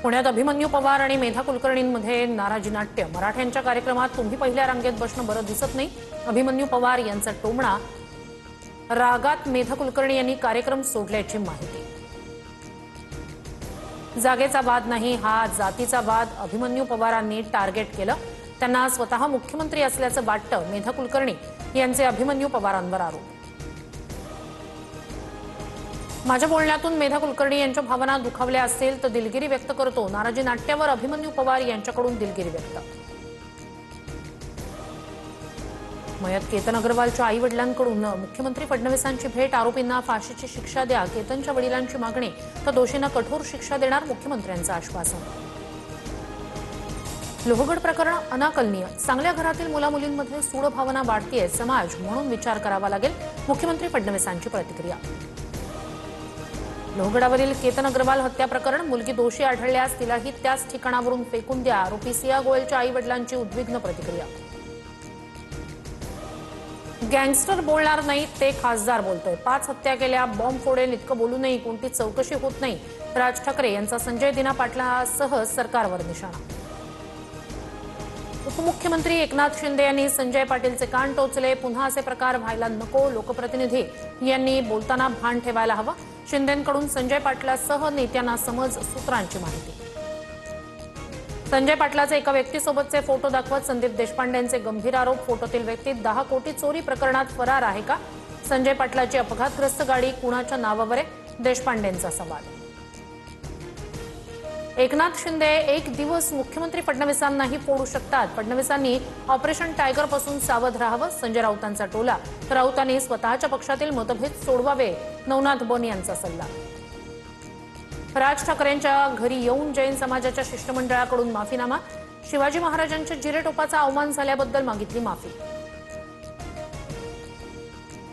पुण्यात अभिमन्यू पवार आणि मेधा कुलकर्णींमध्ये नाराजी नाट्य। मराठ्यांच्या कार्यक्रमात तुम्ही पहिल्या रांगेत बसणं बरं दिसत नाही, अभिमन्यू पवार यांचा टोमणा। रागात मेधा कुलकर्णी यांनी कार्यक्रम सोडल्याची माहिती। जागेचा वाद नाही, हा जातीचा वाद अभिमन्यू पवारांनी टार्गेट केलं। त्यांना स्वतः मुख्यमंत्री असल्याचं वाटतं, मेधा कुलकर्णी यांचे अभिमन्यू पवारांवर आरोप। माझ्या बोलण्यातून मेधा कुलकर्णी यांच्या भावना दुखावल्या असतील तर दिलगिरी व्यक्त करतो। नाराजी नाट्यावर अभिमन्यू पवार यांच्याकडून दिलगिरी व्यक्त। मयत केतन अग्रवालच्या आई वडिलांकडून मुख्यमंत्री फडणवीसांची भेट। आरोपींना फाशीची शिक्षा द्या, केतनच्या वडिलांची मागणी। तर दोषींना कठोर शिक्षा देणार, मुख्यमंत्र्यांचं आश्वासन। लोहगड प्रकरण अनाकलनीय, चांगल्या घरातील मुलामुलींमध्ये सूड भावना वाढतीये, समाज म्हणून विचार करावा लागेल, मुख्यमंत्री फडणवीसांची प्रतिक्रिया। लोहगडावरील केतन अग्रवाल हत्या प्रकरण, मुलगी दोषी आढळल्यास तिलाही त्याच ठिकाणावरून फेकून द्या, आरोपी सिया गोयलच्या आई वडिलांची उद्विग्न प्रतिक्रिया। गँगस्टर बोलणार नाही, ते खासदार बोलतोय। 5 हत्या केल्या, बॉम्ब फोडेल इतकं बोलूनही कोणती चौकशी होत नाही, राज ठाकरे यांचा संजय दिना पाटलासह सरकारवर निशाणा। उपमुख्यमंत्री एकनाथ शिंदे यांनी संजय पाटीलचे कान टोचले, पुन्हा असे प्रकार व्हायला नको, लोकप्रतिनिधी यांनी बोलताना भान ठेवायला हवं। शिंदेंकडून संजय पाटलासह नेत्यांना समज सूत्रांची माहिती। संजय पाटलाचे एका व्यक्तीसोबतचे फोटो दाखवत संदीप देशपांडेंचे गंभीर आरोप। फोटोतील व्यक्ती 10 कोटी चोरी प्रकरणात फरार आहे का? संजय पाटलाची अपघातग्रस्त गाडी कुणाच्या नावावर आहे? देशपांडेंचा सवाल। एकनाथ शिंदे एक दिवस मुख्यमंत्री फडणवीसांनाही फोडू शकतात, फडणवीसांनी ऑपरेशन टायगर पासून सावध राहावं, संजय राऊतांचा टोला। राऊतांनी स्वतःच्या पक्षातील मतभेद सोडवावे, नवनाथ बन यांचा सल्ला। राज ठाकरेंच्या घरी येऊन जैन समाजाच्या शिष्टमंडळाकडून माफीनामा, शिवाजी महाराजांच्या जिरेटोपाचा अवमान झाल्याबद्दल मागितली माफी।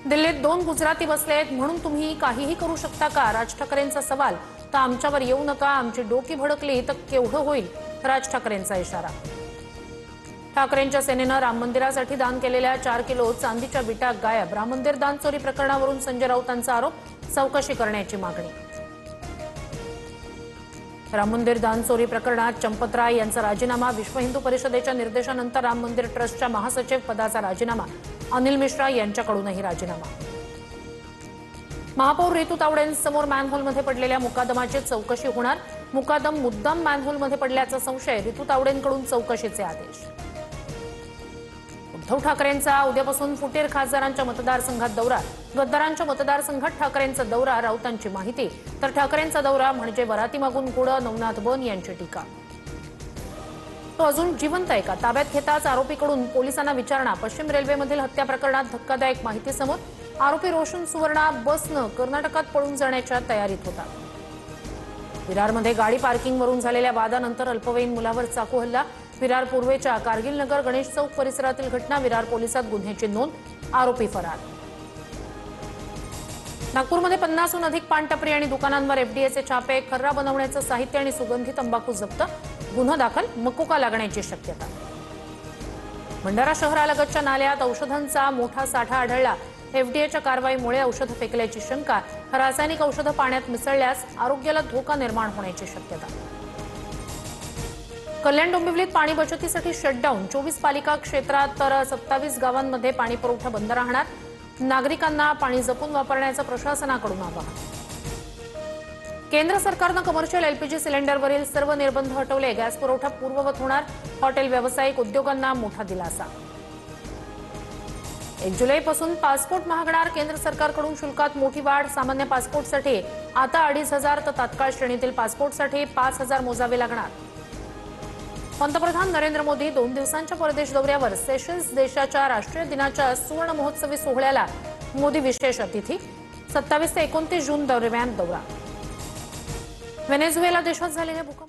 दिल्लीत 2 गुजराती बसलेत म्हणून तुम्ही काहीही करू शकता का? राज ठाकरेंचा सवाल। तर आमच्यावर येऊ नका, आमची डोकी भडकली तर केवढं होईल, राज ठाकरेंचा इशारा। ठाकरेंच्या सेनेनं राम मंदिरासाठी दान केलेल्या 4 किलो चांदीच्या विटा गायब, राम मंदिर दान चोरी प्रकरणावरून संजय राऊतांचा आरोप, चौकशी करण्याची मागणी। राम मंदिर दान चोरी प्रकरणात चंपतराय यांचा राजीनामा, विश्व हिंदू परिषदेच्या निर्देशानंतर राम मंदिर ट्रस्टच्या महासचिव पदाचा राजीनामा, अनिल मिश्रा यांच्याकडूनही राजीनामा। महापौर रितू तावडेंसमोर मॅनहोलमध्ये पडलेल्या मुकादमाची चौकशी होणार, मुकादम मुद्दाम मॅनहोलमध्ये पडल्याचा संशय, रितू तावडेंकडून चौकशीचे आदेश। उद्धव ठाकरेंचा उद्यापासून फुटीर खासदारांच्या मतदारसंघात दौरा, गद्दारांच्या मतदारसंघात ठाकरेंचा दौरा, राऊतांची माहिती। तर ठाकरेंचा दौरा म्हणजे वराती मागून गुढ, नवनाथ बन यांची टीका। तो अजून जिवंत आहे का? ताब्यात घेताच आरोपीकडून पोलिसांना विचारणा, पश्चिम रेल्वेमधील हत्या प्रकरणात धक्कादायक माहिती समोर, आरोपी रोशन सुवर्णा बसनं कर्नाटकात पळून जाण्याच्या तयारीत होता। विरारमध्ये गाडी पार्किंगवरून झालेल्या वादानंतर अल्पवयीन मुलावर चाकू हल्ला, विरार पूर्वेच्या कारगिल नगर गणेश चौक परिसरातील घटना, विरार पोलिसात गुन्ह्याची नोंद, आरोपी फरार। नागपूरमध्ये 50हून अधिक पानटपरी आणि दुकानांवर एफडीएचे छापे, खर्रा बनवण्याचं साहित्य आणि सुगंधी तंबाखू जप्त, गुन्हा दाखल, मकोका लागण्याची शक्यता। भंडारा शहरालगतच्या नाल्यात औषधांचा मोठा साठा आढळला, एफडीएच्या कारवाईमुळे औषधं फेकल्याची शंका, रासायनिक औषधं पाण्यात मिसळल्यास आरोग्याला धोका निर्माण होण्याची शक्यता। कल्याण डोंबिवलीत पाणी बचतीसाठी शटडाऊन, 24 पालिका क्षेत्रात तर 27 गावांमध्ये पाणी पुरवठा बंद राहणार, नागरिकांना पाणी जपून वापरण्याचं प्रशासनाकडून आवाहन। केंद्र सरकारनं कमर्शियल एलपीजी सिलेंडरवरील सर्व निर्बंध हटवले, गॅस पुरवठा पूर्ववत होणार, हॉटेल व्यावसायिक उद्योगांना मोठा दिलासा। 1 जुलैपासून पासपोर्ट महागणार, केंद्र सरकारकडून शुल्कात मोठी वाढ, सामान्य पासपोर्टसाठी आता 2,500 तर तात्काळ श्रेणीतील पासपोर्टसाठी 5,000 मोजावे लागणार। पंतप्रधान नरेंद्र मोदी 2 दिवसांच्या परदेश दौऱ्यावर, सेशल्स देशाच्या राष्ट्रीय दिनाच्या सुवर्ण महोत्सवी सोहळ्याला मोदी विशेष अतिथी, 27 ते 29 जून दरम्यान दौरा। व्हेनेझुएला देशात झालेल्या भूकंप